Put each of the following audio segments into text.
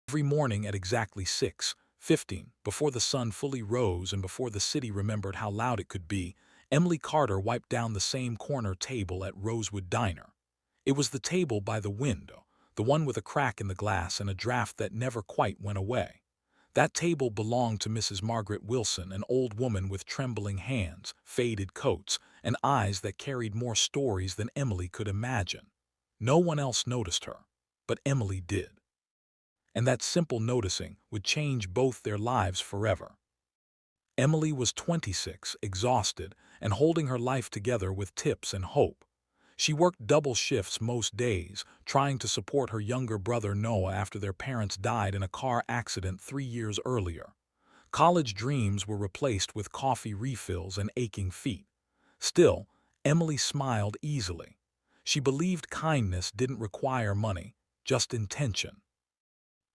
Every morning at exactly 6:15, before the sun fully rose and before the city remembered how loud it could be, Emily Carter wiped down the same corner table at Rosewood Diner. It was the table by the window, the one with a crack in the glass and a draft that never quite went away. That table belonged to Mrs. Margaret Wilson, an old woman with trembling hands, faded coats, and eyes that carried more stories than Emily could imagine. No one else noticed her, but Emily did. And that simple noticing would change both their lives forever. Emily was 26, exhausted, and holding her life together with tips and hope. She worked double shifts most days, trying to support her younger brother Noah after their parents died in a car accident 3 years earlier. College dreams were replaced with coffee refills and aching feet. Still, Emily smiled easily. She believed kindness didn't require money, just intention.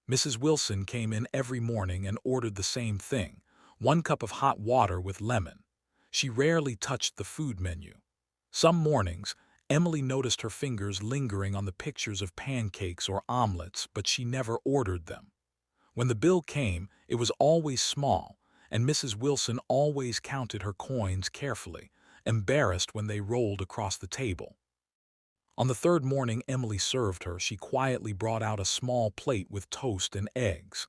Mrs. Wilson came in every morning and ordered the same thing, 1 cup of hot water with lemon. She rarely touched the food menu. Some mornings, Emily noticed her fingers lingering on the pictures of pancakes or omelets, but she never ordered them. When the bill came, it was always small, and Mrs. Wilson always counted her coins carefully, embarrassed when they rolled across the table. On the third morning Emily served her, she quietly brought out a small plate with toast and eggs.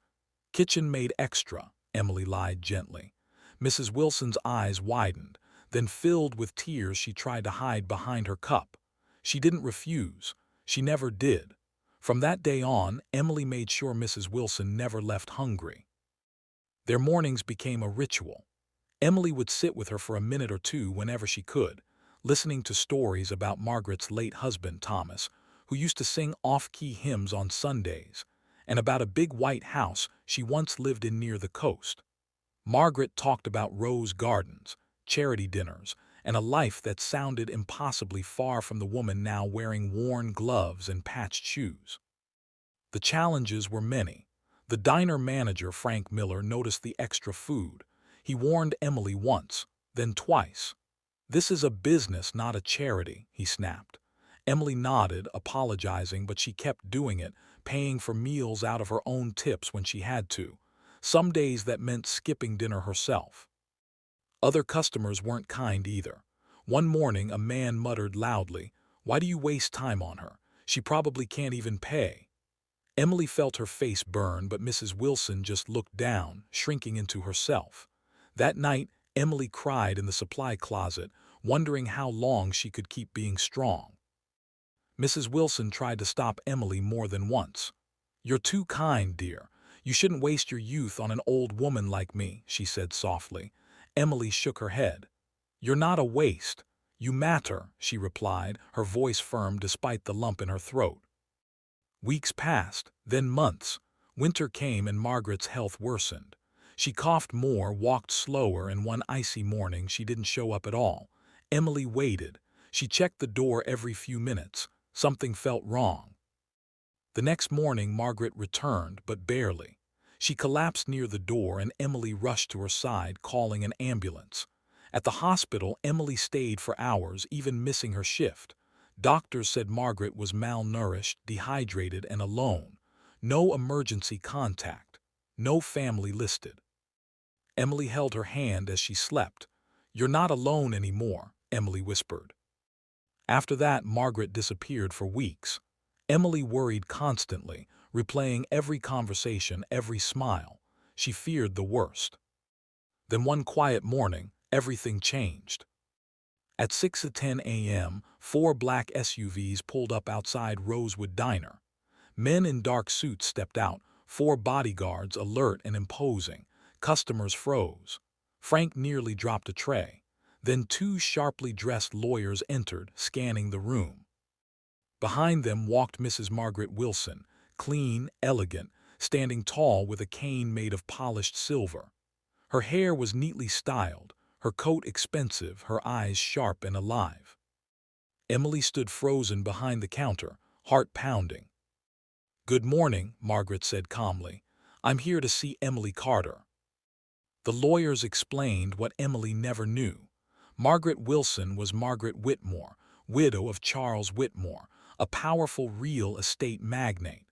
"Kitchen made extra," Emily lied gently. Mrs. Wilson's eyes widened, then filled with tears. She tried to hide behind her cup. She didn't refuse. She never did. From that day on, Emily made sure Mrs. Wilson never left hungry. Their mornings became a ritual. Emily would sit with her for a minute or two whenever she could, listening to stories about Margaret's late husband, Thomas, who used to sing off-key hymns on Sundays, and about a big white house she once lived in near the coast. Margaret talked about rose gardens, charity dinners, and a life that sounded impossibly far from the woman now wearing worn gloves and patched shoes. The challenges were many. The diner manager, Frank Miller, noticed the extra food. He warned Emily once, then twice. "This is a business, not a charity," he snapped. Emily nodded, apologizing, but she kept doing it, paying for meals out of her own tips when she had to. Some days that meant skipping dinner herself. Other customers weren't kind either. One morning a man muttered loudly, "Why do you waste time on her? She probably can't even pay." Emily felt her face burn, but Mrs. Wilson just looked down, shrinking into herself. That night, Emily cried in the supply closet, wondering how long she could keep being strong. Mrs. Wilson tried to stop Emily more than once. "You're too kind, dear. You shouldn't waste your youth on an old woman like me," she said softly. Emily shook her head. "You're not a waste. You matter," she replied, her voice firm despite the lump in her throat. Weeks passed, then months. Winter came and Margaret's health worsened. She coughed more, walked slower, and one icy morning she didn't show up at all. Emily waited. She checked the door every few minutes. Something felt wrong. The next morning Margaret returned, but barely. She collapsed near the door and Emily rushed to her side, calling an ambulance. At the hospital, Emily stayed for hours, even missing her shift. Doctors said Margaret was malnourished, dehydrated, and alone. No emergency contact. No family listed. Emily held her hand as she slept. "You're not alone anymore," Emily whispered. After that, Margaret disappeared for weeks. Emily worried constantly, replaying every conversation, every smile. She feared the worst. Then one quiet morning, everything changed. At 6:10 a.m., 4 black SUVs pulled up outside Rosewood Diner. Men in dark suits stepped out, 4 bodyguards, alert and imposing. Customers froze. Frank nearly dropped a tray. Then 2 sharply dressed lawyers entered, scanning the room. Behind them walked Mrs. Margaret Wilson, clean, elegant, standing tall with a cane made of polished silver. Her hair was neatly styled, her coat expensive, her eyes sharp and alive. Emily stood frozen behind the counter, heart pounding. "Good morning," Margaret said calmly. "I'm here to see Emily Carter." The lawyers explained what Emily never knew. Margaret Wilson was Margaret Whitmore, widow of Charles Whitmore, a powerful real estate magnate.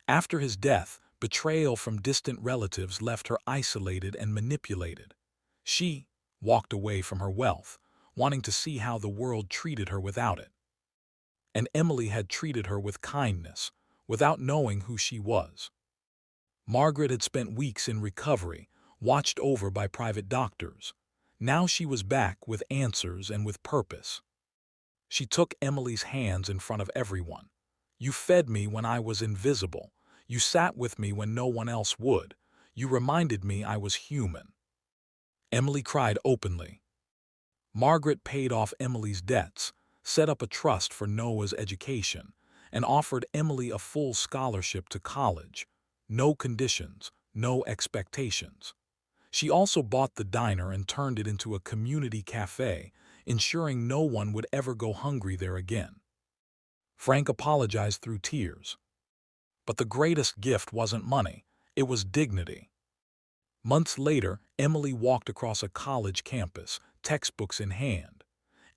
After his death, Betrayal from distant relatives left her isolated and manipulated. She walked away from her wealth, wanting to see how the world treated her without it. And Emily had treated her with kindness, without knowing who she was. Margaret had spent weeks in recovery, watched over by private doctors. Now she was back with answers and with purpose. She took Emily's hands in front of everyone. "You fed me when I was invisible. You sat with me when no one else would. You reminded me I was human." Emily cried openly. Margaret paid off Emily's debts, set up a trust for Noah's education, and offered Emily a full scholarship to college. No conditions, no expectations. She also bought the diner and turned it into a community café, ensuring no one would ever go hungry there again. Frank apologized through tears. But the greatest gift wasn't money, it was dignity. Months later, Emily walked across a college campus, textbooks in hand.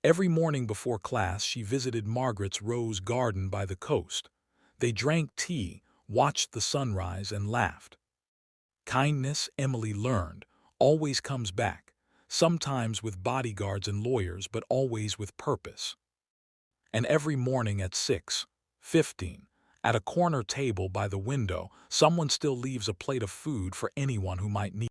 Every morning before class, she visited Margaret's rose garden by the coast. They drank tea, watched the sunrise, and laughed. Kindness, Emily learned, always comes back, sometimes with bodyguards and lawyers, but always with purpose. And every morning at 6:15, at a corner table by the window, someone still leaves a plate of food for anyone who might need it.